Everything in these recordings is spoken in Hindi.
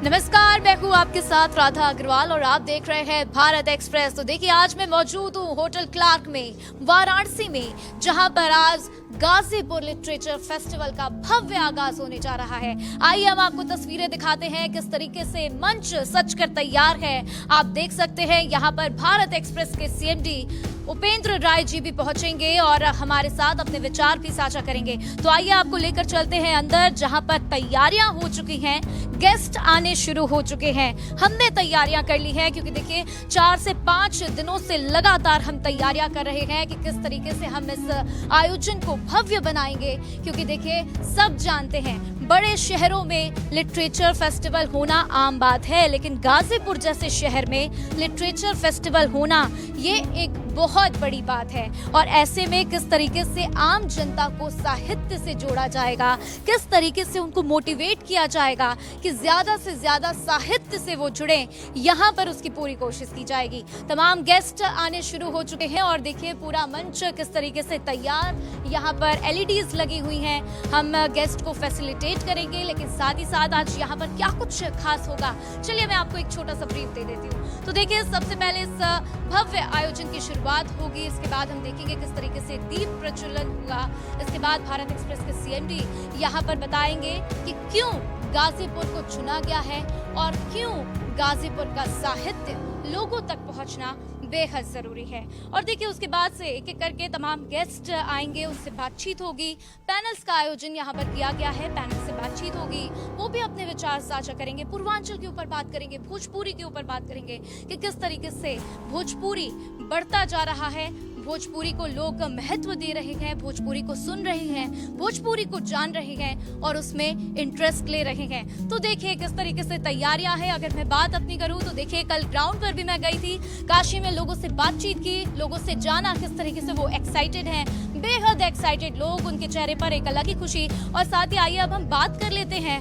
नमस्कार, मैं हूँ आपके साथ राधा अग्रवाल और आप देख रहे हैं भारत एक्सप्रेस। तो देखिए, आज मैं मौजूद हूँ होटल क्लार्क में वाराणसी में, जहाँ पर आज गाजीपुर लिटरेचर फेस्टिवल का भव्य आगाज होने जा रहा है। आइए हम आपको तस्वीरें दिखाते हैं किस तरीके से मंच सजकर तैयार है। आप देख सकते हैं यहाँ पर भारत एक्सप्रेस के सीएमडी उपेंद्र राय जी भी पहुंचेंगे और हमारे साथ अपने विचार भी साझा करेंगे। तो आइए आपको लेकर चलते हैं अंदर, जहां पर तैयारियां हो चुकी हैं, गेस्ट आने शुरू हो चुके हैं। हमने तैयारियां कर ली हैं क्योंकि देखिए 4 से 5 दिनों से लगातार हम तैयारियां कर रहे हैं कि किस तरीके से हम इस आयोजन को भव्य बनाएंगे। क्योंकि देखिए, सब जानते हैं बड़े शहरों में लिटरेचर फेस्टिवल होना आम बात है, लेकिन गाजीपुर जैसे शहर में लिटरेचर फेस्टिवल होना ये एक बहुत बड़ी बात है। और ऐसे में किस तरीके से आम जनता को साहित्य से जोड़ा जाएगा, किस तरीके से उनको मोटिवेट किया जाएगा कि ज्यादा से ज्यादा साहित्य से वो जुड़े, यहाँ पर उसकी पूरी कोशिश की जाएगी। तमाम गेस्ट आने शुरू हो चुके हैं और देखिए पूरा मंच किस तरीके से तैयार, यहाँ पर एलईडीज लगी हुई हैं। हम गेस्ट को फैसिलिटेट करेंगे, लेकिन साथ ही साथ आज यहाँ पर क्या कुछ खास होगा, चलिए मैं आपको एक छोटा सा ब्रीफ दे देती हूँ। तो देखिए, सबसे पहले इस भव्य आयोजन की शुरुआत होगी, इसके बाद हम देखेंगे किस तरीके से दीप प्रज्वलन होगा। इसके बाद भारत एक्सप्रेस के सीएमडी यहाँ पर बताएंगे कि क्यों गाजीपुर को चुना गया है और क्यों गाजीपुर का साहित्य लोगों तक पहुंचना बेहद जरूरी है। और देखिए, उसके बाद से एक एक करके तमाम गेस्ट आएंगे, उससे बातचीत होगी। पैनल्स का आयोजन यहाँ पर किया गया है, पैनल से बातचीत होगी, वो भी अपने विचार साझा करेंगे। पूर्वांचल के ऊपर बात करेंगे, भोजपुरी के ऊपर बात करेंगे कि किस तरीके से भोजपुरी बढ़ता जा रहा है, भोजपुरी को लोग महत्व दे रहे हैं, भोजपुरी को सुन रहे हैं, भोजपुरी को जान रहे हैं और उसमें इंटरेस्ट ले रहे हैं। तो देखिए किस तरीके से तैयारियां हैं। अगर मैं बात अपनी करूं तो देखिए, कल ग्राउंड पर भी मैं गई थी, काशी में लोगों से बातचीत की, लोगों से जाना किस तरीके से वो एक्साइटेड हैं, बेहद एक्साइटेड लोग, उनके चेहरे पर एक अलग ही खुशी। और साथ ही आइए अब हम बात कर लेते हैं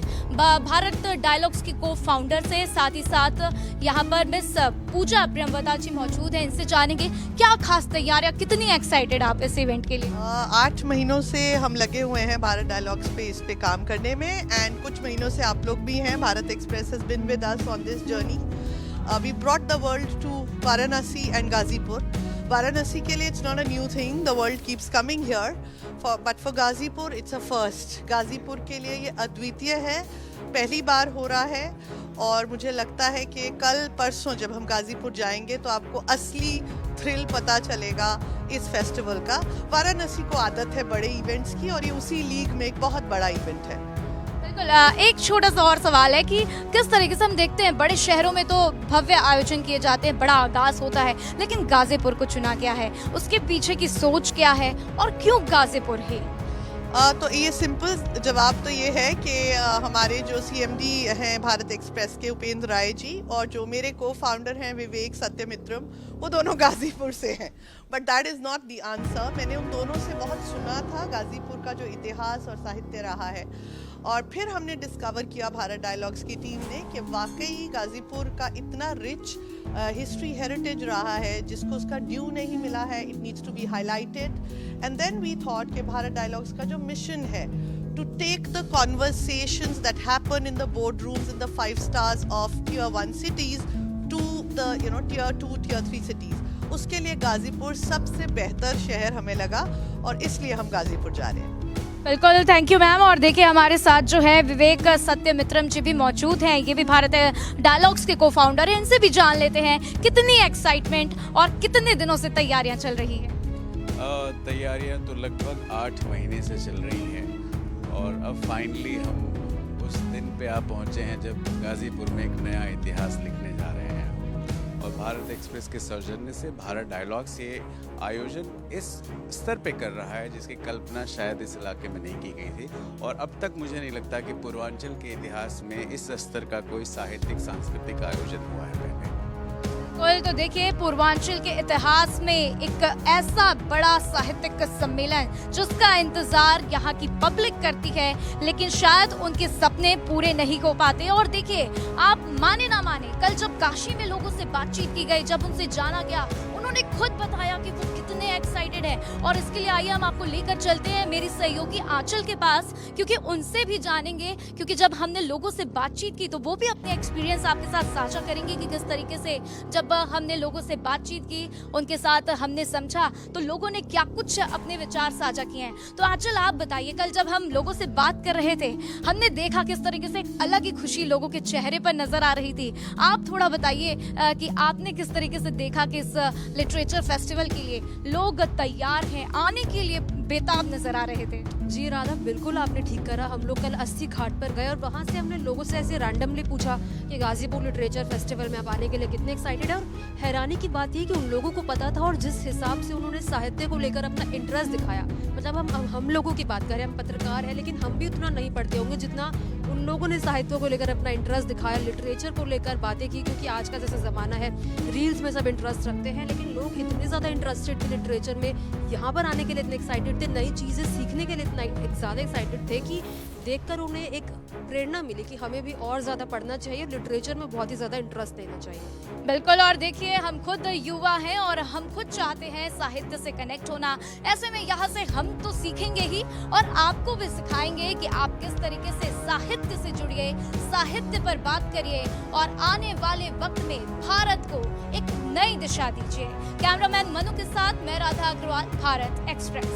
भारत डायलॉग्स की को फाउंडर से, साथ ही साथ यहाँ पर मिस पूजा प्रियंवदा जी मौजूद हैं, इनसे जानेंगे क्या खास तैयारियां, कितनी एक्साइटेड आप इस इवेंट के लिए। 8 महीनों से हम लगे हुए हैं भारत डायलॉग्स पे, इस पे काम करने में, एंड कुछ महीनों से आप लोग भी हैं। Bharat express has been with us on this journey. We brought the world to Varanasi and Ghazipur. Varanasi के लिए it's not a new thing, the world keeps coming here, but for Ghazipur it's a first. Ghazipur के लिए ये अद्वितीय है, पहली बार हो रहा है। और मुझे लगता है कि कल परसों जब हम गाजीपुर जाएंगे तो आपको असली थ्रिल पता चलेगा इस फेस्टिवल का। वाराणसी को आदत है बड़े इवेंट्स की, और ये उसी लीग में एक बहुत बड़ा इवेंट है। बिल्कुल। एक छोटा सा और सवाल है कि किस तरीके से हम देखते हैं बड़े शहरों में तो भव्य आयोजन किए जाते हैं, बड़ा आगाज होता है, लेकिन गाजीपुर को चुना गया है, उसके पीछे की सोच क्या है और क्यों गाजीपुर ही? तो ये सिंपल जवाब तो ये है कि हमारे जो सीएमडी हैं भारत एक्सप्रेस के उपेंद्र राय जी, और जो मेरे को फाउंडर हैं विवेक सत्यमित्रम, वो दोनों गाजीपुर से हैं। But that is not the answer. मैंने उन दोनों से बहुत सुना था गाजीपुर का जो इतिहास और साहित्य रहा है, और फिर हमने डिस्कवर किया भारत डायलॉग्स की टीम ने कि वाकई गाजीपुर का इतना रिच हिस्ट्री हेरिटेज रहा है जिसको उसका ड्यू नहीं मिला है। It needs to be highlighted. And then we thought कि भारत डायलॉग्स का जो मिशन है to take the conversations that happen in the board rooms in the 5 stars of Tier 1 cities to the Tier 2, Tier 3 cities, उसके लिए गाजीपुर सबसे बेहतर शहर हमें लगा, और इसलिए हम गाजीपुर जा रहे हैं। बिल्कुल, थैंक यू मैम। और देखिए, हमारे साथ जो है विवेक सत्यमित्रम जी भी मौजूद हैं, ये भी भारत डायलॉग्स के को फाउंडर हैं, इनसे भी जान लेते हैं कितनी एक्साइटमेंट और कितने दिनों से तैयारियां चल रही हैं। तैयारियां तो लगभग 8 महीने से चल रही हैं, और अब फाइनली हम उस दिन पे आ पहुंचे हैं जब गाजीपुर में एक नया इतिहास लिखने जा रहे हैं। और भारत एक्सप्रेस के सौजन्य से भारत डायलॉग्स ये आयोजन इस स्तर पे कर रहा है जिसकी कल्पना शायद इस इलाके में नहीं की गई थी, और अब तक मुझे नहीं लगता कि पूर्वांचल के इतिहास में इस स्तर का कोई साहित्यिक सांस्कृतिक आयोजन हुआ है पहले। तो देखिए, पूर्वांचल के इतिहास में एक ऐसा बड़ा साहित्यिक सम्मेलन जिसका इंतजार यहाँ की पब्लिक करती है, लेकिन शायद उनके सपने पूरे नहीं हो पाते। और देखिए, आप माने ना माने, कल जब काशी में लोगों से बातचीत की गई, जब उनसे जाना गया, उन्होंने खुद बताया कि वो कितने एक्साइटेड है। और इसके लिए आइए हम आपको लेकर चलते हैं मेरी सहयोगी आंचल के पास, क्योंकि उनसे भी जानेंगे, क्योंकि जब हमने लोगों से बातचीत की तो वो भी अपने एक्सपीरियंस आपके साथ साझा करेंगे कि किस तरीके से जब हमने लोगों से बातचीत की, उनके साथ हमने समझा तो लोगों ने क्या कुछ अपने विचार साझा किए हैं। तो आंचल आप बताइए, कल जब हम लोगों से बात कर रहे थे हमने देखा किस तरीके से एक अलग ही खुशी लोगों के चेहरे पर नजर आ रही थी। आप थोड़ा बताइए कि आपने किस तरीके से देखा कि इस लिटरेचर फेस्टिवल के लिए लोग तैयार हैं, आने के लिए बेताब नजर आ रहे थे। जी राधा, बिल्कुल आपने ठीक करा। हम लोग कल 80 घाट पर गए और वहाँ से हमने लोगों से ऐसे रैंडमली पूछा कि गाजीपुर लिटरेचर फेस्टिवल में आप आने के लिए कितने एक्साइटेड है। और हैरानी की बात ये कि उन लोगों को पता था और जिस हिसाब से उन्होंने साहित्य को लेकर अपना इंटरेस्ट दिखाया, मतलब हम लोगों की बात करें, हम पत्रकार हैं लेकिन हम भी उतना नहीं पढ़ते होंगे जितना उन लोगों ने साहित्य को लेकर अपना इंटरेस्ट दिखाया, लिटरेचर को लेकर बातें की। क्योंकि आज का जैसा ज़माना है, रील्स में सब इंटरेस्ट रखते हैं, लेकिन लोग इतने ज़्यादा इंटरेस्टेड थे लिटरेचर में, यहाँ पर आने के लिए इतने एक्साइटेड थे, नई चीज़ें सीखने के लिए इतना ज़्यादा एक्साइटेड थे कि देखकर उन्हें एक प्रेरणा मिली कि हमें भी और ज़्यादा पढ़ना चाहिए, लिटरेचर में बहुत ही ज़्यादा इंटरेस्ट देना चाहिए। बिल्कुल, और देखिए हम खुद युवा हैं और हम खुद चाहते हैं साहित्य से कनेक्ट होना। ऐसे में यहाँ से हम तो सीखेंगे ही और आपको भी सिखाएंगे कि आप किस तरीके से साहित्य से जुड़िए, साहित्य पर बात करिए और आने वाले वक्त में भारत को एक नई दिशा दीजिए। कैमरामैन मनु के साथ मैं राधा अग्रवाल, भारत एक्सप्रेस।